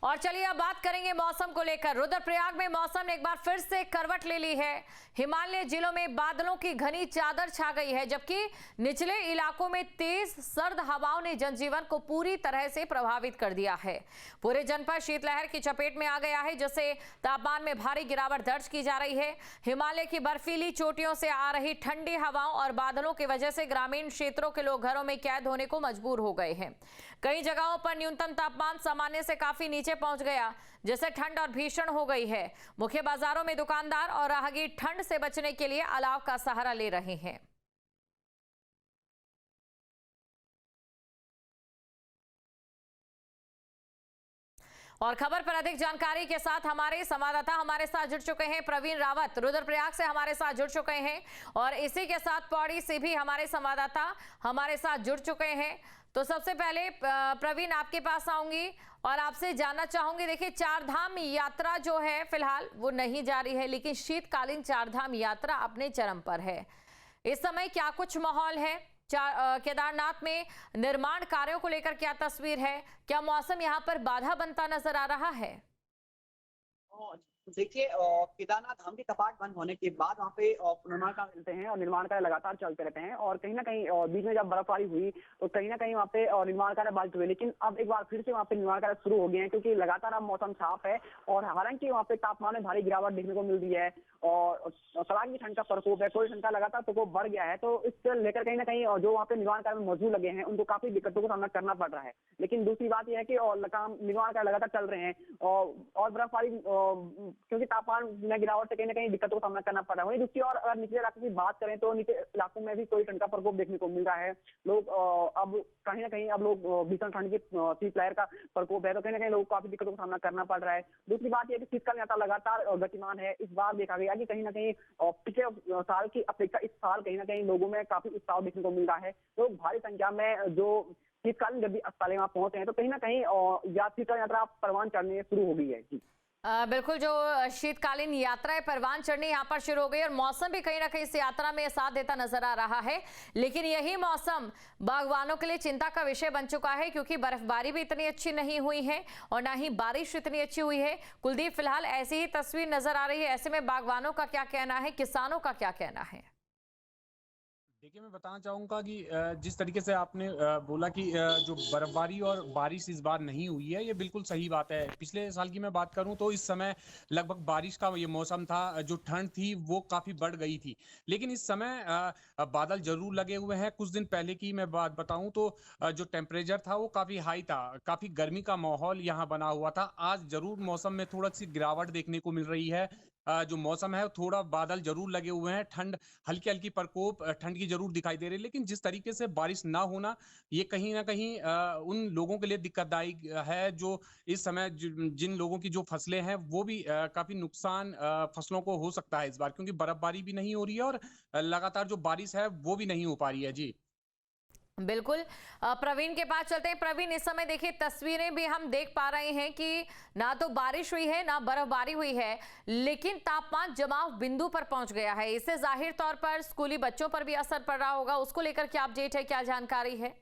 और चलिए अब बात करेंगे मौसम को लेकर। रुद्रप्रयाग में मौसम ने एक बार फिर से करवट ले ली है। हिमालय जिलों में बादलों की घनी चादर छा गई है, जबकि निचले इलाकों में तेज सर्द हवाओं ने जनजीवन को पूरी तरह से प्रभावित कर दिया है। पूरे जनपद शीतलहर की चपेट में आ गया है, जिससे तापमान में भारी गिरावट दर्ज की जा रही है। हिमालय की बर्फीली चोटियों से आ रही ठंडी हवाओं और बादलों की वजह से ग्रामीण क्षेत्रों के लोग घरों में कैद होने को मजबूर हो गए हैं। कई जगहों पर न्यूनतम तापमान सामान्य से काफी नीचे पहुंच गया, जिससे ठंड और भीषण हो गई है। मुख्य बाजारों में दुकानदार और राहगीर ठंड से बचने के लिए अलाव का सहारा ले रहे हैं। और खबर पर अधिक जानकारी के साथ हमारे संवाददाता हमारे साथ जुड़ चुके हैं। प्रवीण रावत रुद्रप्रयाग से हमारे साथ जुड़ चुके हैं और इसी के साथ पौड़ी से भी हमारे संवाददाता हमारे साथ जुड़ चुके हैं। तो सबसे पहले प्रवीण आपके पास आऊंगी और आपसे जानना चाहूंगी, देखिए चार धाम यात्रा जो है फिलहाल वो नहीं जारी है, लेकिन शीतकालीन चार धाम यात्रा अपने चरम पर है। इस समय क्या कुछ माहौल है? केदारनाथ में निर्माण कार्यों को लेकर क्या तस्वीर है? क्या मौसम यहाँ पर बाधा बनता नजर आ रहा है? देखिए, केदारनाथ धाम के कपाट बंद होने के बाद वहाँ पे निर्माण कार्य चलते हैं और निर्माण कार्य लगातार चलते रहते हैं। और कहीं ना कहीं बीच में जब बर्फबारी हुई तो कहीं ना कहीं वहाँ पे निर्माण कार्य बाधित हुए, लेकिन अब एक बार फिर से वहाँ पे निर्माण कार्य शुरू हो गए हैं, क्योंकि लगातार अब मौसम साफ है। और हालांकि वहाँ पे तापमान में भारी गिरावट देखने को मिल रही है और कड़ाके की ठंड का प्रकोप है, कोई ठंड का लगातार प्रकोप बढ़ गया है। तो इससे लेकर कहीं ना कहीं जो वहाँ पे निर्माण कार्य में मौजूद लगे हैं उनको काफी दिक्कतों का सामना करना पड़ रहा है। लेकिन दूसरी बात यह है कि निर्माण कार्य लगातार चल रहे हैं और बर्फबारी क्योंकि तापमान में गिरावट से कहीं ना कहीं दिक्कतों का सामना करना पड़ रहा है। वहीं दूसरी और अगर निचले इलाकों की बात करें तो निचले इलाकों में भी कोई ठंड का प्रकोप देखने को मिल रहा है। लोग अब कहीं ना कहीं भीषण ठंड की शीतलहर का प्रकोप है, तो कहीं ना कहीं लोगों को काफी दिक्कतों का सामना करना पड़ रहा है। दूसरी बात यह है कि शीतकालीन यात्रा लगातार गतिमान है। इस बार देखा गया कि कहीं ना कहीं पिछले साल की अपेक्षा इस साल कहीं ना कहीं लोगों में काफी उत्साह देखने को मिल रहा है। लोग भारी संख्या में जो शीतकालीन जब भी अस्पताल वहां पहुंचे हैं तो कहीं ना कहीं शीतकालीन यात्रा परवान चढ़ने शुरू हो गई है। जी बिल्कुल, जो शीतकालीन यात्रा है परवान चढ़नी यहाँ पर शुरू हो गई और मौसम भी कहीं ना कहीं इस यात्रा में साथ देता नजर आ रहा है। लेकिन यही मौसम बागवानों के लिए चिंता का विषय बन चुका है, क्योंकि बर्फबारी भी इतनी अच्छी नहीं हुई है और ना ही बारिश इतनी अच्छी हुई है। कुलदीप, फिलहाल ऐसी ही तस्वीर नजर आ रही है। ऐसे में बागवानों का क्या कहना है, किसानों का क्या कहना है? देखिए, मैं बताना चाहूँगा कि जिस तरीके से आपने बोला कि जो बर्फबारी और बारिश इस बार नहीं हुई है, ये बिल्कुल सही बात है। पिछले साल की मैं बात करूँ तो इस समय लगभग बारिश का ये मौसम था, जो ठंड थी वो काफ़ी बढ़ गई थी। लेकिन इस समय बादल ज़रूर लगे हुए हैं। कुछ दिन पहले की मैं बात बताऊँ तो जो टेम्परेचर था वो काफ़ी हाई था, काफ़ी गर्मी का माहौल यहाँ बना हुआ था। आज ज़रूर मौसम में थोड़ा-सी गिरावट देखने को मिल रही है। जो मौसम है थोड़ा बादल ज़रूर लगे हुए हैं, ठंड हल्की-हल्की प्रकोप ठंड की ज़रूर दिखाई दे रही है, लेकिन जिस तरीके से बारिश ना होना, ये कहीं न कहीं उन लोगों के लिए दिक्कतदायी है जो इस समय जिन लोगों की जो फसलें हैं, वो भी काफ़ी नुकसान फसलों को हो सकता है इस बार, क्योंकि बर्फबारी भी नहीं हो रही है और लगातार जो बारिश है, वो भी नहीं हो पा रही है। जी। बिल्कुल, प्रवीण के पास चलते हैं। प्रवीण, इस समय देखिए तस्वीरें भी हम देख पा रहे हैं कि ना तो बारिश हुई है ना बर्फबारी हुई है, लेकिन तापमान जमाव बिंदु पर पहुंच गया है। इससे जाहिर तौर पर स्कूली बच्चों पर भी असर पड़ रहा होगा। उसको लेकर क्या अपडेट है, क्या जानकारी है?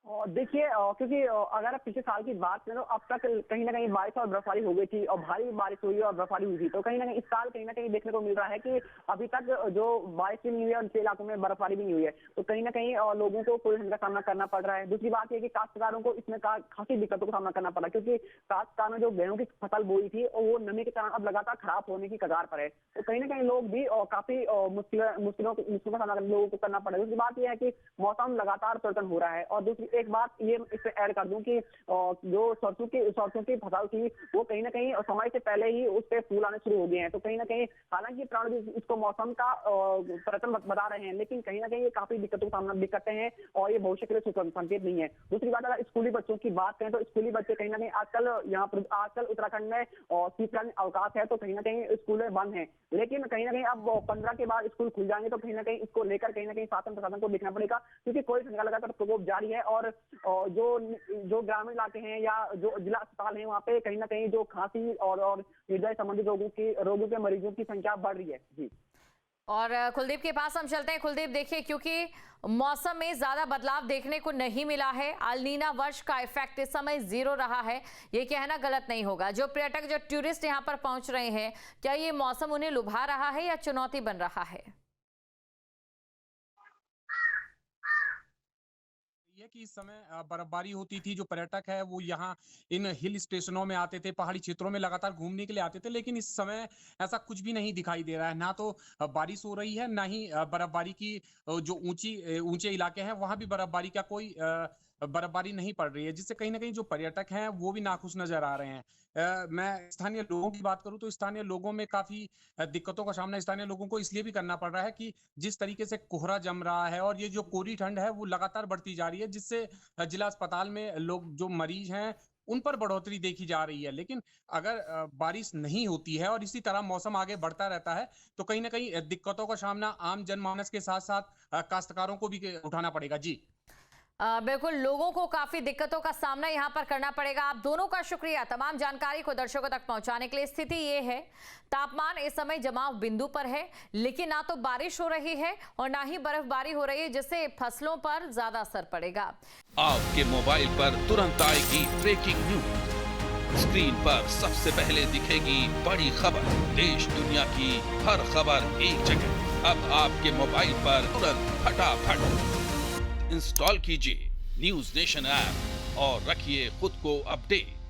और देखिए, क्योंकि अगर आप पिछले साल की बात करें तो अब तक कहीं ना कहीं बारिश और बर्फबारी हो गई थी और भारी बारिश हुई और बर्फबारी हुई थी। तो कहीं ना कहीं इस साल कहीं ना कहीं देखने को मिल रहा है कि अभी तक जो बारिश भी नहीं हुई है और निचले इलाकों में बर्फबारी भी नहीं हुई है, तो कहीं ना कहीं लोगों को कोई ठंड का सामना करना पड़ रहा है। दूसरी बात यह कि काश्तकारों को इसमें काफी दिक्कतों का सामना करना पड़ा, क्योंकि काश्तकार ने जो गेहूं की फसल बोई थी वो नमी के कारण अब लगातार खराब होने की कगार पर है। तो कहीं ना कहीं लोग भी काफी मुश्किलों का सामना लोगों को करना पड़ा। दूसरी बात यह है कि मौसम लगातार परिवर्तन हो रहा है। और दूसरी एक बात ये इससे ऐड कर दूं कि जो सरसों की फसल थी वो कहीं ना कहीं समय से पहले ही उस पे फूल आने शुरू हो गए हैं। तो कहीं ना कहीं हालांकि प्राणी इसको मौसम का परिवर्तन बता रहे हैं, लेकिन कहीं ना कहीं ये काफी दिक्कतें हैं और ये भविष्य के लिए संकेत नहीं है। दूसरी बात, अगर स्कूली बच्चों की बात करें तो स्कूली बच्चे कहीं ना कहीं आजकल उत्तराखंड में शीतकालीन अवकाश है, तो कहीं ना कहीं स्कूलें बंद है। लेकिन कहीं ना कहीं अब 15 के बाद स्कूल खुल जाएंगे, तो कहीं ना कहीं इसको लेकर कहीं ना कहीं शासन प्रशासन को देखना पड़ेगा, क्योंकि कोई ठंडा लगातार प्रकोप जारी है। और जो ग्रामीण इलाके हैं या जो जिला अस्पताल है, वहाँ पे कहीं ना कहीं जो खांसी और हृदय संबंधित रोगों के मरीजों की संख्या बढ़ रही है। जी और कुलदीप के पास हम चलते हैं। कुलदीप, देखिए, क्योंकि मौसम में ज्यादा बदलाव देखने को नहीं मिला है, अल-नीना वर्ष का इफेक्ट इस समय 0 रहा है, ये कहना गलत नहीं होगा। जो पर्यटक, जो टूरिस्ट यहाँ पर पहुंच रहे हैं, क्या ये मौसम उन्हें लुभा रहा है या चुनौती बन रहा है? ये कि इस समय बर्फबारी होती थी, जो पर्यटक है वो यहाँ इन हिल स्टेशनों में आते थे, पहाड़ी क्षेत्रों में लगातार घूमने के लिए आते थे, लेकिन इस समय ऐसा कुछ भी नहीं दिखाई दे रहा है। ना तो बारिश हो रही है, ना ही बर्फबारी की जो ऊंचे इलाके हैं वहां भी बर्फबारी का कोई बर्फबारी नहीं पड़ रही है, जिससे कहीं ना कहीं जो पर्यटक हैं वो भी नाखुश नजर आ रहे हैं। मैं स्थानीय लोगों की बात करूं तो स्थानीय लोगों में काफी दिक्कतों का सामना स्थानीय लोगों को इसलिए भी करना पड़ रहा है कि जिस तरीके से कोहरा जम रहा है और ये जो कोरी ठंड है वो लगातार बढ़ती जा रही है, जिससे जिला अस्पताल में लोग जो मरीज हैं उन पर बढ़ोतरी देखी जा रही है। लेकिन अगर बारिश नहीं होती है और इसी तरह मौसम आगे बढ़ता रहता है तो कहीं ना कहीं दिक्कतों का सामना आम जनमानस के साथ साथ काश्तकारों को भी उठाना पड़ेगा। जी बिल्कुल, लोगों को काफी दिक्कतों का सामना यहां पर करना पड़ेगा। आप दोनों का शुक्रिया तमाम जानकारी को दर्शकों तक पहुंचाने के लिए। स्थिति ये है, तापमान इस समय जमाव बिंदु पर है, लेकिन ना तो बारिश हो रही है और ना ही बर्फबारी हो रही है, जिससे फसलों पर ज्यादा असर पड़ेगा। आपके मोबाइल पर तुरंत आएगी ब्रेकिंग न्यूज, स्क्रीन पर सबसे पहले दिखेगी बड़ी खबर, देश दुनिया की हर खबर एक जगह। अब आपके मोबाइल पर तुरंत फटाफट इंस्टॉल कीजिए न्यूज़ नेशन ऐप और रखिए खुद को अपडेट।